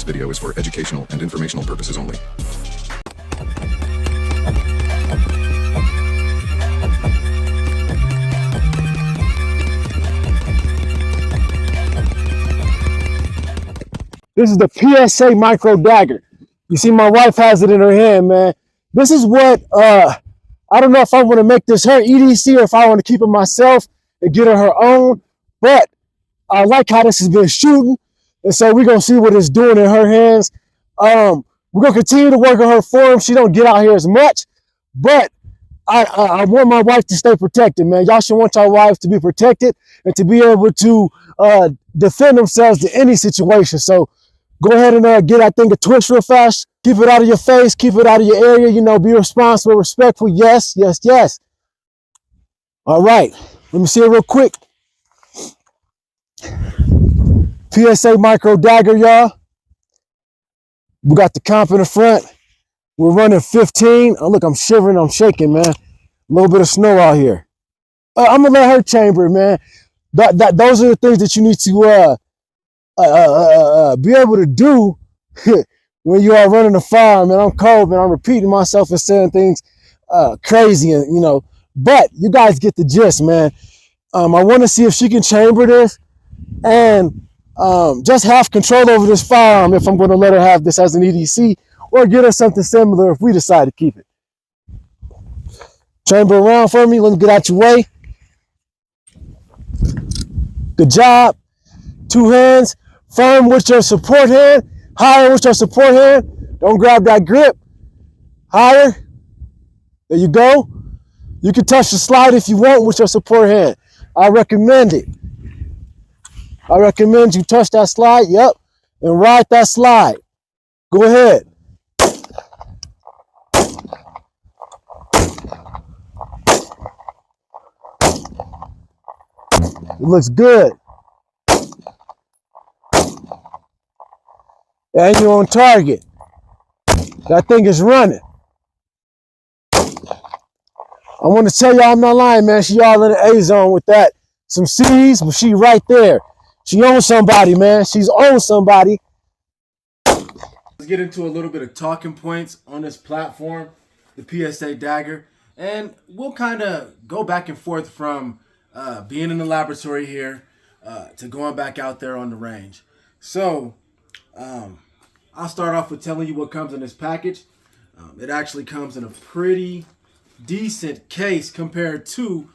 video is for educational and informational purposes only. This is the PSA micro dagger. You see my wife has it in her hand, man. This is what, I don't know if I want to make this her EDC or if I want to keep it myself and get her own, but I like how this has been shooting. And so we're going to see what it's doing in her hands. We're going to continue to work on her form. She don't get out here as much, but I want my wife to stay protected, man. Y'all should want your wives to be protected and to be able to defend themselves in any situation. So go ahead and get that thing a twist real fast. Keep it out of your face. Keep it out of your area. You know, be responsible, respectful. Yes, yes, yes. All right. Let me see it real quick. PSA micro dagger, y'all. We got the comp in the front. We're running 15. Oh, look, I'm shivering. I'm shaking, man. A little bit of snow out here. I'm going to let her chamber, man. Those are the things that you need to be able to do when you are running a firearm. And I'm cold, and I'm repeating myself and saying things crazy, and you know, but you guys get the gist, man. I want to see if she can chamber this and just have control over this firearm if I'm going to let her have this as an EDC, or get her something similar if we decide to keep it. Chamber around for me. Let me get out your way. Good job. Two hands. Firm with your support hand. Higher with your support hand. Don't grab that grip. Higher. There you go. You can touch the slide if you want with your support hand. I recommend it. I recommend you touch that slide. Yep. And ride that slide. Go ahead. It looks good. And you're on target. That thing is running. I want to tell y'all I'm not lying, man. She all in the A zone with that. Some C's, but she right there. She owns somebody, man. She's on somebody. Let's get into a little bit of talking points on this platform, the PSA Dagger. And we'll kind of go back and forth from being in the laboratory here to going back out there on the range. So I'll start off with telling you what comes in this package. It actually comes in a pretty decent case compared to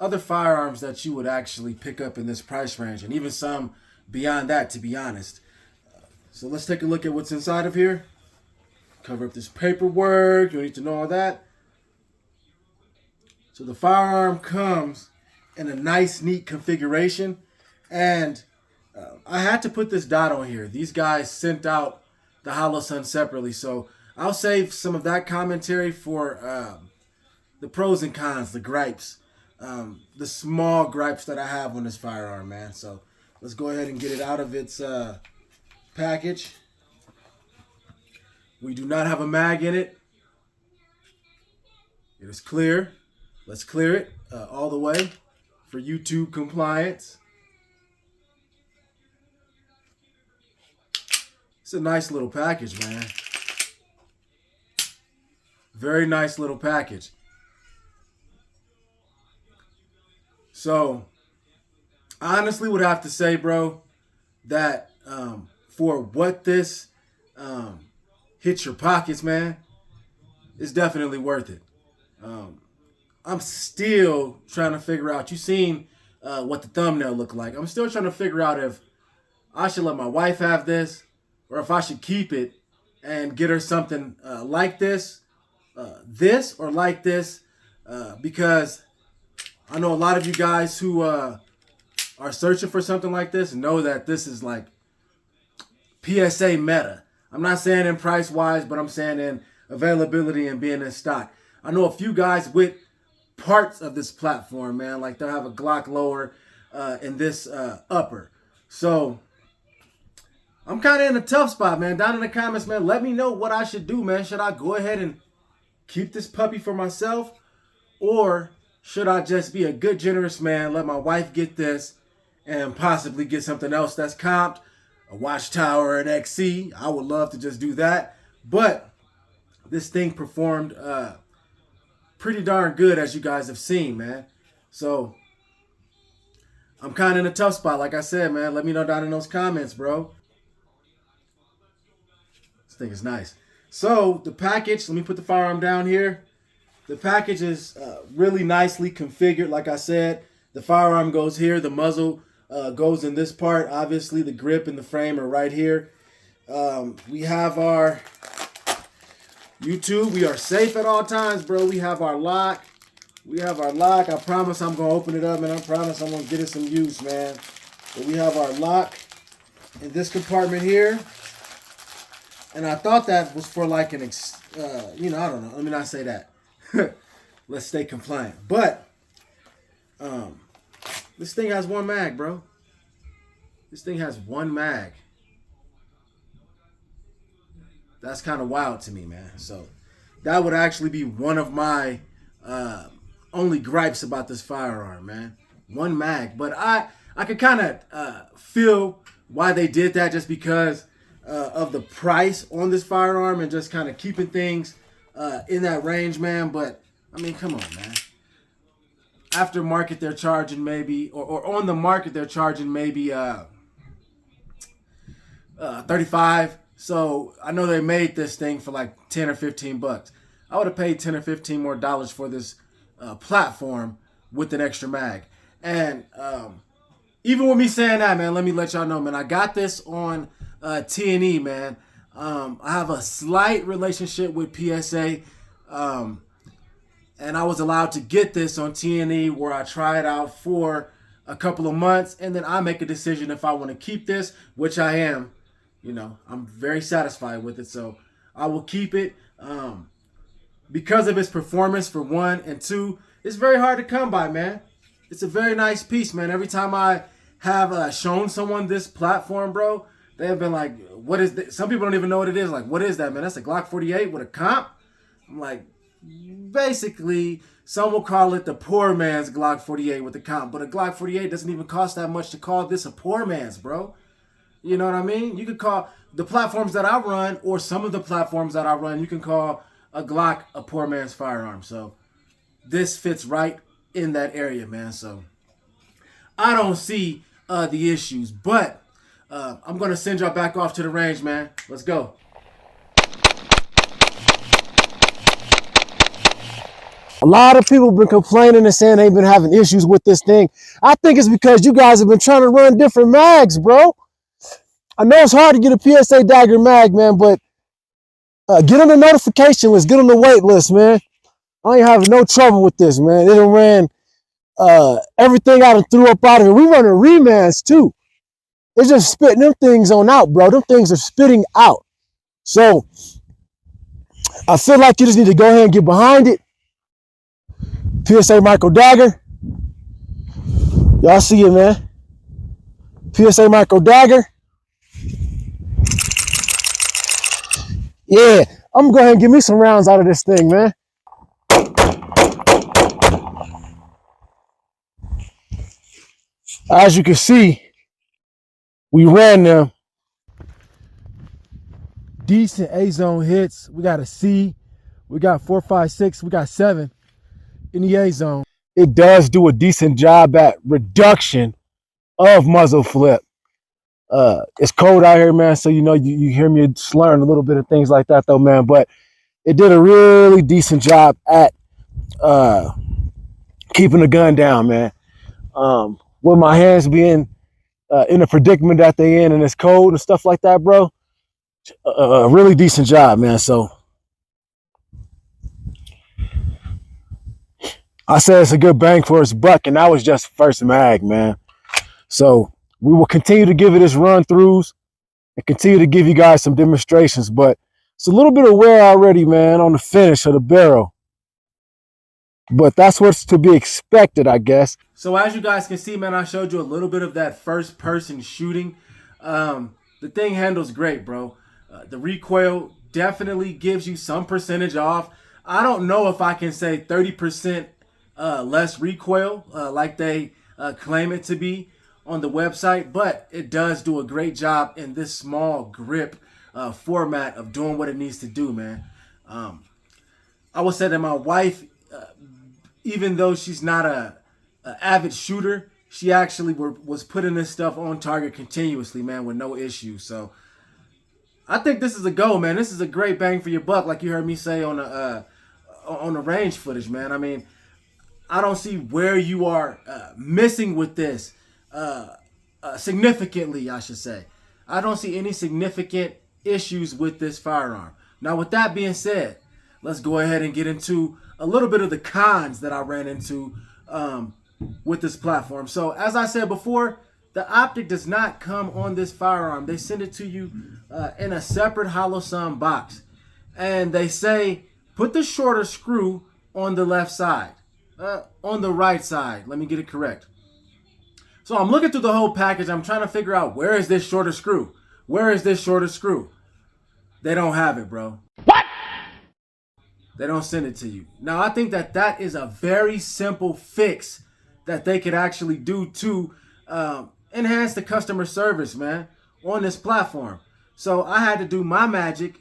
other firearms that you would actually pick up in this price range, and even some beyond that, to be honest. So let's take a look at what's inside of here. Cover up this paperwork. You don't need to know all that. So the firearm comes in a nice, neat configuration. And I had to put this dot on here. These guys sent out the Holosun separately. So I'll save some of that commentary for the pros and cons, the gripes. The small gripes that I have on this firearm, man. So let's go ahead and get it out of its package. We do not have a mag in it. It is clear. Let's clear it all the way for YouTube compliance. It's a nice little package, man. Very nice little package. So, I honestly would have to say, bro, that for what this hits your pockets, man, it's definitely worth it. I'm still trying to figure out, you seen what the thumbnail looked like. I'm still trying to figure out if I should let my wife have this or if I should keep it and get her something like this or like this, because I know a lot of you guys who are searching for something like this know that this is like PSA meta. I'm not saying in price wise, but I'm saying in availability and being in stock. I know a few guys with parts of this platform, man, like they'll have a Glock lower and this upper. So I'm kind of in a tough spot, man. Down in the comments, man, let me know what I should do, man. Should I go ahead and keep this puppy for myself, or should I just be a good, generous man, let my wife get this and possibly get something else that's comped a Watchtower, an XC. I would love to just do that. But this thing performed pretty darn good, as you guys have seen, man. So I'm kind of in a tough spot. Like I said, man, let me know down in those comments, bro. This thing is nice. So the package, let me put the firearm down here. The package is really nicely configured. Like I said, the firearm goes here. The muzzle goes in this part. Obviously, the grip and the frame are right here. We have our YouTube. We are safe at all times, bro. We have our lock. We have our lock. I promise I'm going to open it up, and I promise I'm going to get it some use, man. But we have our lock in this compartment here. And I thought that was for like an, I don't know. Let me not say that. Let's stay compliant. But this thing has one mag, bro. This thing has one mag. That's kind of wild to me, man. So that would actually be one of my only gripes about this firearm, man. One mag. But I could kind of feel why they did that, just because of the price on this firearm and just kind of keeping things in that range, man. But I mean, come on, man. Aftermarket, they're charging maybe, or on the market, they're charging maybe 35. So I know they made this thing for like 10 or 15 bucks. I would have paid 10 or 15 more dollars for this platform with an extra mag. And even with me saying that, man, let me let y'all know, man, I got this on T&E, man. I have a slight relationship with PSA, and I was allowed to get this on T&E, where I try it out for a couple of months, and then I make a decision if I want to keep this, which I am. You know, I'm very satisfied with it, so I will keep it because of its performance, for one, and two, it's very hard to come by, man. It's a very nice piece, man. Every time I have shown someone this platform, bro, they have been like, what is this? Some people don't even know what it is. Like, what is that, man? That's a Glock 48 with a comp? I'm like, basically, some will call it the poor man's Glock 48 with a comp, but a Glock 48 doesn't even cost that much to call this a poor man's, bro. You know what I mean? You could call the platforms that I run, or some of the platforms that I run, you can call a Glock a poor man's firearm. So this fits right in that area, man. So I don't see the issues, but I'm going to send y'all back off to the range, man. Let's go. A lot of people have been complaining and saying they've been having issues with this thing. I think it's because you guys have been trying to run different mags, bro. I know it's hard to get a PSA Dagger mag, man, but get on the notification list, get on the wait list, man. I ain't having no trouble with this, man. It done ran everything out and threw up out of it. We running remands too. It's just spitting them things on out, bro. Them things are spitting out. So I feel like you just need to go ahead and get behind it. PSA Micro Dagger. Y'all see it, man. PSA Micro Dagger. Yeah, I'm gonna go ahead and give me some rounds out of this thing, man. As you can see, we ran them. Decent A-zone hits. We got a C. We got 4, 5, 6. We got 7 in the A-zone. It does do a decent job at reduction of muzzle flip. It's cold out here, man, so you know you hear me slurring a little bit of things like that, though, man. But it did a really decent job at keeping the gun down, man. With my hands being in the predicament that they in and it's cold and stuff like that, bro. A really decent job, man. So I said it's a good bang for its buck, and that was just first mag, man. So we will continue to give it its run throughs and continue to give you guys some demonstrations, but it's a little bit of wear already, man, on the finish of the barrel. But that's what's to be expected, I guess. So as you guys can see, man, I showed you a little bit of that first person shooting. The thing handles great, bro. The recoil definitely gives you some percentage off. I don't know if I can say 30% less recoil like they claim it to be, on the website, but it does do a great job in this small grip format of doing what it needs to do, man. I would say that my wife, even though she's not a avid shooter, she actually was putting this stuff on target continuously, man, with no issue. So I think this is a go, man. This is a great bang for your buck, like you heard me say on the range footage, man. I mean, I don't see where you are missing with this significantly, I should say. I don't see any significant issues with this firearm. Now, with that being said, let's go ahead and get into a little bit of the cons that I ran into with this platform. So, as I said before, the optic does not come on this firearm. They send it to you in a separate hollow sum box. And they say, put the shorter screw on the left side. On the right side. Let me get it correct. So I'm looking through the whole package. I'm trying to figure out, where is this shorter screw? Where is this shorter screw? They don't have it, bro. What? They don't send it to you. Now, I think that is a very simple fix that they could actually do to enhance the customer service, man, on this platform. So I had to do my magic.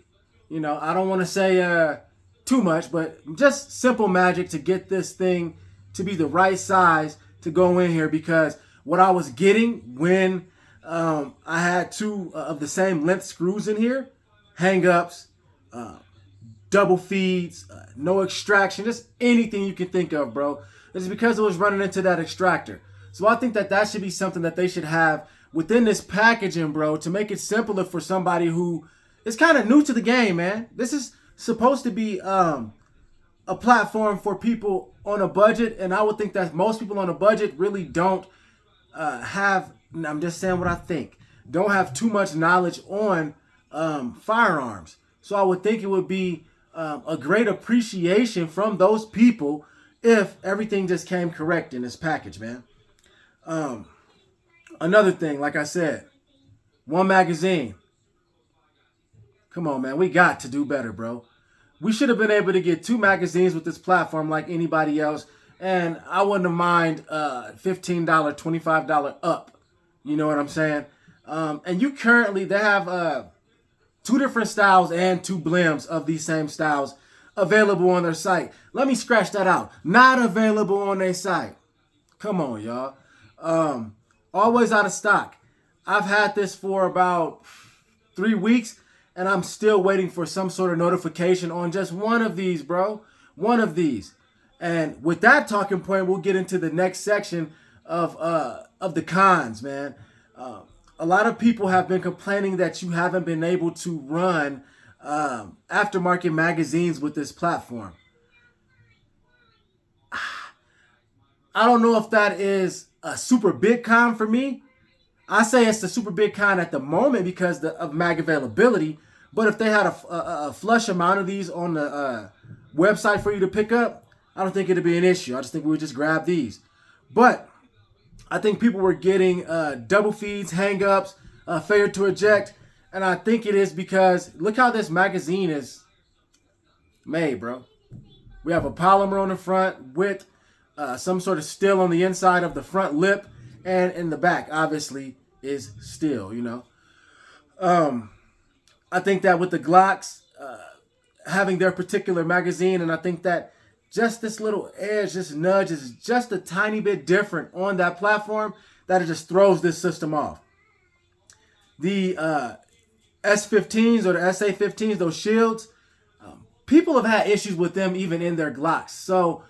You know, I don't want to say too much, but just simple magic to get this thing to be the right size to go in here, because what I was getting when I had two of the same length screws in here, hang-ups, double feeds, no extraction, just anything you can think of, bro. It's because it was running into that extractor. So I think that should be something that they should have within this packaging, bro, to make it simpler for somebody who is kind of new to the game, man. This is supposed to be a platform for people on a budget, and I would think that most people on a budget really don't have, I'm just saying what I think, don't have too much knowledge on firearms. So I would think it would be a great appreciation from those people if everything just came correct in this package, man. Another thing, like I said, one magazine. Come on, man. We got to do better, bro. We should have been able to get two magazines with this platform like anybody else, and I wouldn't have mind $15, $25 up. You know what I'm saying? And you currently, they have two different styles and two blems of these same styles available on their site. Let me scratch that out. Not available on their site. Come on, y'all. Always out of stock. I've had this for about 3 weeks, and I'm still waiting for some sort of notification on just one of these, bro. One of these. And with that talking point, we'll get into the next section of the cons, man. A lot of people have been complaining that you haven't been able to run aftermarket magazines with this platform. I don't know if that is a super big con for me. I say it's a super big con at the moment because of mag availability. But if they had a flush amount of these on the website for you to pick up, I don't think it'd be an issue. I just think we would just grab these. But I think people were getting double feeds, hang-ups, failure to eject. And I think it is because look how this magazine is made, bro. We have a polymer on the front with some sort of steel on the inside of the front lip, and in the back, obviously, is steel, you know. I think that with the Glocks having their particular magazine, and I think that just this little edge, this nudge is just a tiny bit different on that platform, that it just throws this system off. The S15s or the SA15s, those shields, people have had issues with them even in their Glocks. So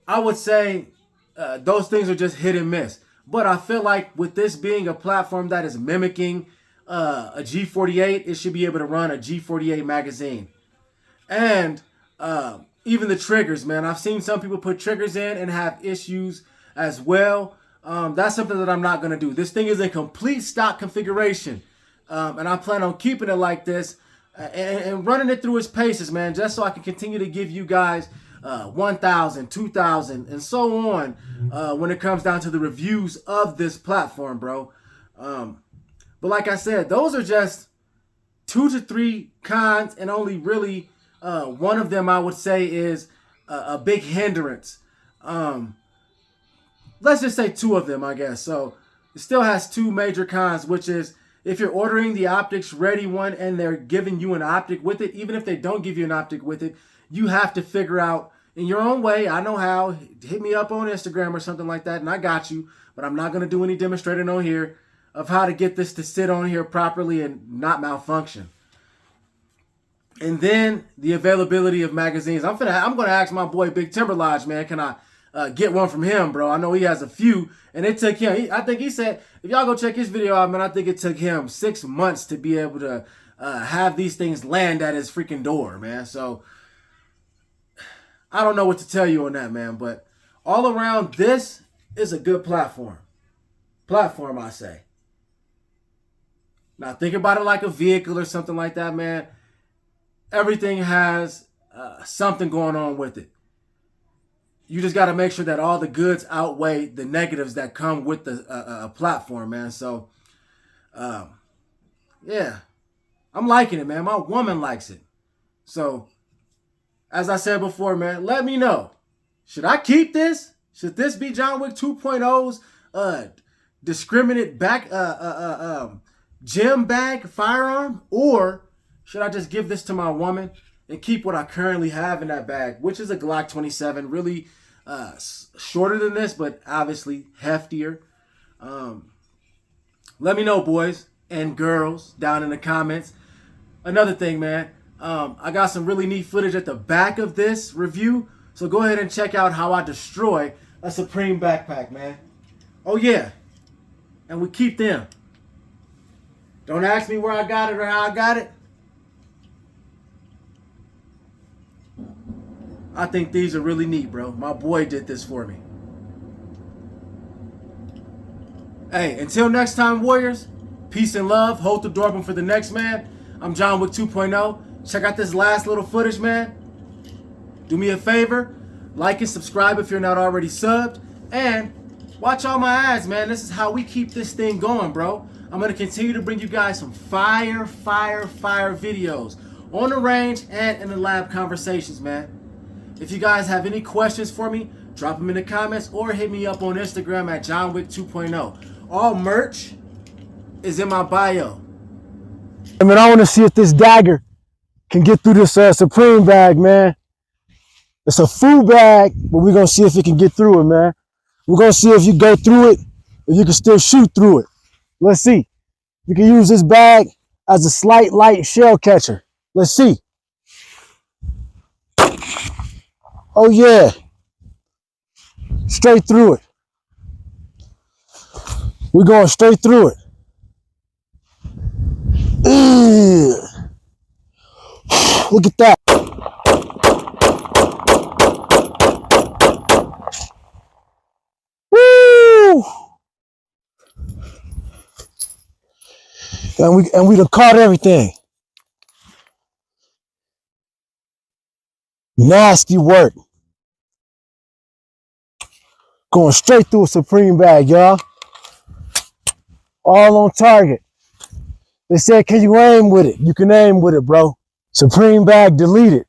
I would say those things are just hit and miss. But I feel like with this being a platform that is mimicking a G48, it should be able to run a G48 magazine. And even the triggers, man. I've seen some people put triggers in and have issues as well. That's something that I'm not going to do. This thing is in complete stock configuration. And I plan on keeping it like this and running it through its paces, man, just so I can continue to give you guys 1,000, 2,000, and so on when it comes down to the reviews of this platform, bro. But like I said, those are just 2 to 3 cons, and only really one of them I would say is a big hindrance. Let's just say 2 of them, I guess. So it still has two major cons, which is if you're ordering the optics ready one and they're giving you an optic with it, even if they don't give you an optic with it, you have to figure out in your own way. I know how. Hit me up on Instagram or something like that, and I got you. But I'm not going to do any demonstrating on here of how to get this to sit on here properly and not malfunction. And then the availability of magazines. I'm going to ask my boy Big Timber Lodge, man, can I get one from him, bro? I know he has a few, and it took him. I think he said, if y'all go check his video out, man, I think it took him 6 months to be able to have these things land at his freaking door, man. So I don't know what to tell you on that, man. But all around, this is a good platform. I say. Now think about it like a vehicle or something like that, man. Everything has something going on with it. You just got to make sure that all the goods outweigh the negatives that come with the platform, man. So, yeah, I'm liking it, man. My woman likes it. So, as I said before, man, let me know. Should I keep this? Should this be John Wick 2.0's discriminate back gem bag firearm, or should I just give this to my woman and keep what I currently have in that bag, which is a Glock 27, really shorter than this, but obviously heftier. Let me know, boys and girls, down in the comments. Another thing, man, I got some really neat footage at the back of this review, so go ahead and check out how I destroy a Supreme backpack, man. Oh yeah, and we keep them. Don't ask me where I got it or how I got it. I think these are really neat, bro. My boy did this for me. Hey, until next time, Warriors, peace and love. Hold the door open for the next man. I'm John Wick 2.0. Check out this last little footage, man. Do me a favor. Like and subscribe if you're not already subbed. And watch all my ads, man. This is how we keep this thing going, bro. I'm going to continue to bring you guys some fire videos on the range and in the lab conversations, man. If you guys have any questions for me, drop them in the comments or hit me up on Instagram at John Wick 2.0. All merch is in my bio. I mean, I want to see if this dagger can get through this Supreme bag, man. It's a full bag, but we're going to see if it can get through it, man. We're going to see if you go through it, if you can still shoot through it. Let's see. You can use this bag as a slight light shell catcher. Let's see. Oh yeah. Straight through it. We're going straight through it. Ugh. Look at that. Woo! And we done caught everything. Nasty work. Going straight through a Supreme bag, y'all. All on target. They said, can you aim with it? You can aim with it, bro. Supreme bag deleted.